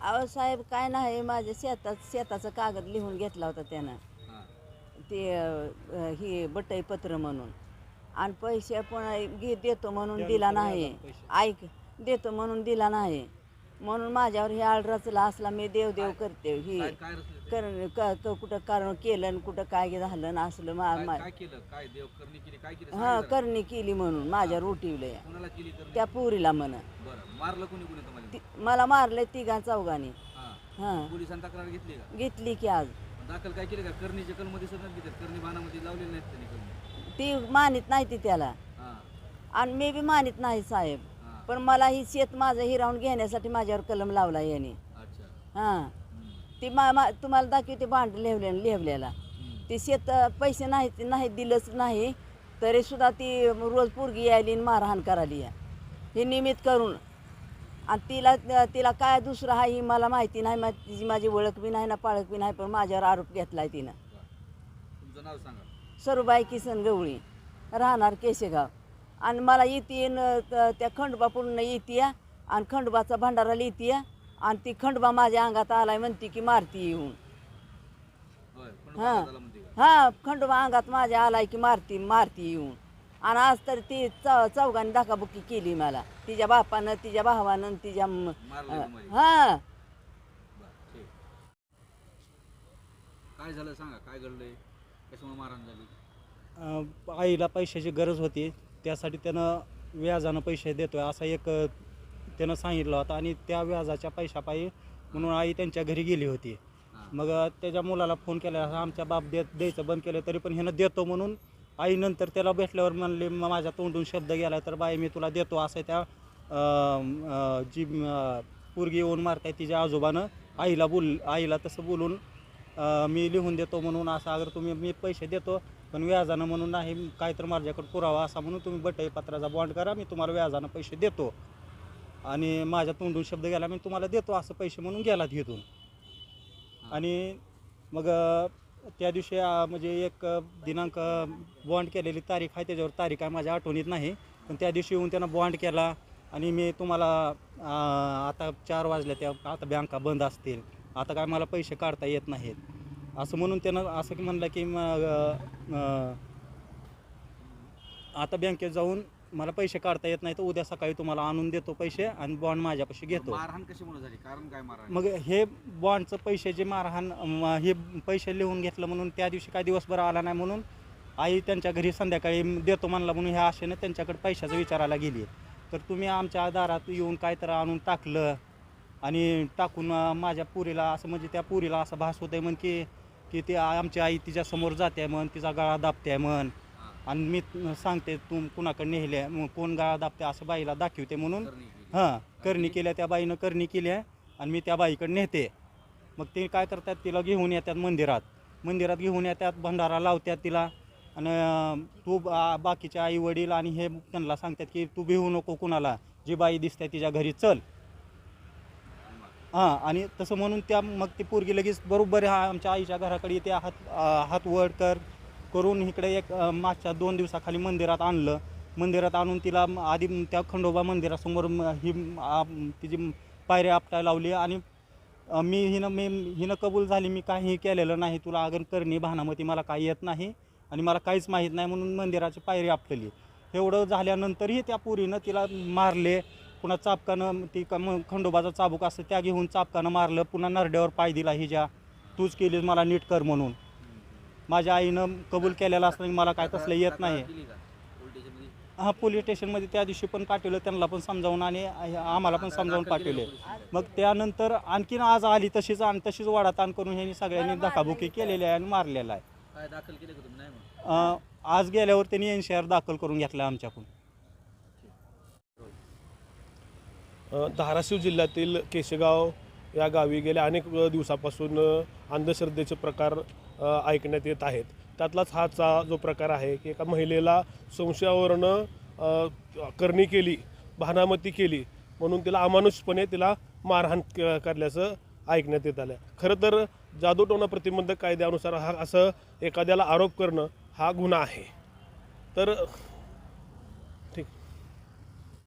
अहो साहेब काय नाही, माझ्या शेताचं कागद लिहून घेतला होता त्यानं, ते ही बटई पत्र म्हणून, आणि पैसे पण देतो म्हणून दिला नाही. ऐक, देतो म्हणून दिला नाही, म्हणून माझ्यावर हे आळ रचला असला. मी देव करते ही कुठं कारण केलं आणि कुठं काय झालं ना असलं. हा, करणी केली म्हणून माझ्यावर उठवलंय त्या पुरीला म्हण. मला मारले तिघा चौघांनी. पोलिसांनी तक्रार घेतली का? घेतली की आज दाखल काय केलं का? करणीच्या कलमध्ये सगळं घेतात, करणी बाणामध्ये लावलेली नाहीत त्यांनी कलम. ती मानित नाही ती त्याला, आणि मी बी मानित नाही साहेब. पण मला ही शेत माझं हिरावून घेण्यासाठी माझ्यावर कलम लावला याने. हां, ती तुम्हाला दाखवते भांड लिहवलेला. ती शेत पैसे नाही दिलंच नाही तरी सुद्धा ती रोज पोरगी यायली मारहाण करायली हे निमित्त करून. आणि तिला काय दुसरं आहे ही मला माहिती नाही. तिची माझी ओळख बी नाही ना पाळख बी नाही, पण माझ्यावर आरोप घेतलाय तिनं. तुमचं नाव सांगा? सरूबाई किसन गवळी, राहणार केशेगाव. आणि मला येते त्या खंडोबापूर्ण येते, आणि खंडोबाचा भंडाराला येते, आणि ती खंडोबा माझ्या अंगात आलाय म्हणते की मारती येऊन. हां, खंडोबा अंगात माझ्या आलाय की मारती येऊन. आणि आज तर ती चौघांनी धकाबुक्की केली मला, तिच्या बापानं, तिच्या भावानं, तिच्या हां. काय झालं सांगा, काय घडलंय, कशामुळे मारहाण झाली? आईला पैशाची गरज होती, त्यासाठी त्यानं व्याजानं पैसे देतोय असा एक त्यानं सांगितलं होतं. आणि त्या व्याजाच्या पैशापायी म्हणून आई त्यांच्या घरी गेली होती. मग त्याच्या मुलाला फोन केला, आमच्या बाप द्यायचं बंद केलं, तरी पण ह्यानं देतो म्हणून आई नंतर त्याला भेटल्यावर म्हणले, माझ्या तोंडून शब्द गेला तर बाई मी तुला देतो असं त्या जी पोरगी येऊन मारताय तिच्या आजोबानं आईला तसं बोलून मी लिहून देतो म्हणून असं, अगर तुम्ही मी पैसे देतो पण व्याजानं म्हणून नाही, काय तर माझ्याकडे पुरावा असा म्हणून तुम्ही बटई पत्राचा बॉन्ड करा, मी तुम्हाला व्याजानं पैसे देतो. आणि माझ्या तोंडून शब्द गेला, मी तुम्हाला देतो असं पैसे म्हणून गेला तिथून. आणि मग त्या दिवशी म्हणजे एक दिनांक बॉन्ड केलेली तारीख आहे, त्याच्यावर तारीख आहे माझ्या आठवणीत नाही, पण त्या दिवशी येऊन त्यानं बॉन्ड केला. आणि मी तुम्हाला आता 4 वाजल्या, त्या आता बँका बंद असतील, आता काय मला पैसे काढता येत नाहीत असं म्हणून त्यानं असं की म्हणलं की आता बँकेत जाऊन मला पैसे काढता येत नाही, तर उद्या सकाळी तुम्हाला आणून देतो पैसे आणि बॉन्ड माझ्यापाशी घेतो. मारहाण कशामुळे झाली, कारण काय मारहाण? मग हे बॉन्डचं पैसे जे मारहाण हे पैसे लिहून घेतलं म्हणून त्या दिवशी काय दिवसभर आला नाही, म्हणून आई त्यांच्या घरी संध्याकाळी देतो म्हणला म्हणून ह्या आशेनं त्यांच्याकडे पैशाचं विचारायला गेली. तर तुम्ही आमच्या दारात येऊन काय तर आणून टाकलं, आणि टाकून माझ्या पुरीला असं, म्हणजे त्या पुरीला असं भास होतंय म्हण की ती आमची आई तिच्यासमोर जाते म्हण, तिचा गळा दाबते म्हण, आणि मी सांगते तू कुणाकडे नेले, कोण गळा दाबते असं बाईला दाखवते म्हणून. हां, करणी केल्या, त्या बाईनं करणी केली आहे, आणि मी त्या बाईकडे नेते. मग ते काय करतात, तिला घेऊन येतात मंदिरात घेऊन येतात, भंडारा लावतात तिला. आणि तू बाकीचे आई वडील आणि हे त्यांना सांगतात की तू भिवू नको कुणाला, जी बाई दिसते तिच्या घरी चल. हां, आणि तसं म्हणून मग ती पोरगी लगेच बरोबर आमच्या आईच्या घराकडे येते, हात वर करून इकडे एक मागच्या 2 दिवसाखाली मंदिरात आणलं. मंदिरात आणून तिला आधी त्या खंडोबा मंदिरासमोर तिची पायऱ्या आपटायला लावली. आणि हिनं कबूल झाली, मी काही केलेलं नाही, तुला अगर करणी भानामती मला काही येत नाही आणि मला काहीच माहीत नाही म्हणून मंदिराची पायरी आपटली. एवढं झाल्यानंतरही त्या पोरीनं तिला मारले. पुन्हा चाबकानं खंडोबाचा चाबूक असतं त्या घेऊन चाबकानं मारलं. पुन्हा नरड्यावर पाय दिला, हिच्या तूच केलीस मला नीट कर म्हणून. माझ्या आईनं कबूल केलेलं असलं मला काय तसलं येत नाही. हां, पोलीस स्टेशनमध्ये त्या दिवशी पण पाठवलं, त्यांना पण समजावून आणि आम्हाला पण समजावून पाठवले. मग त्यानंतर आणखीन आज आली तशीच वाडाताण करून ह्यांनी सगळ्यांनी धकाबुकी केलेली आहे आणि मारलेला आहे. काय दाखल केलं का तुम्ही? नाही, आज गेल्यावर त्यांनी NCR दाखल करून घेतला आमच्याकडून. धाराशिव जिल्ह्यातील केशेगाव या गावी गेल्या अनेक दिवसापासून अंधश्रद्धेचे प्रकार ऐकण्यात येत आहेत. त्यातलाच हाचा जो प्रकार आहे की एका महिलेला संशयावरनं करणी केली, भानामती केली म्हणून तिला अमानुषपणे तिला मारहाण करल्याचं ऐकण्यात येत आलं. खरं तर जादूटोणा प्रतिबंधक कायद्यानुसार हा असं एखाद्याला आरोप करणं हा गुन्हा आहे. तर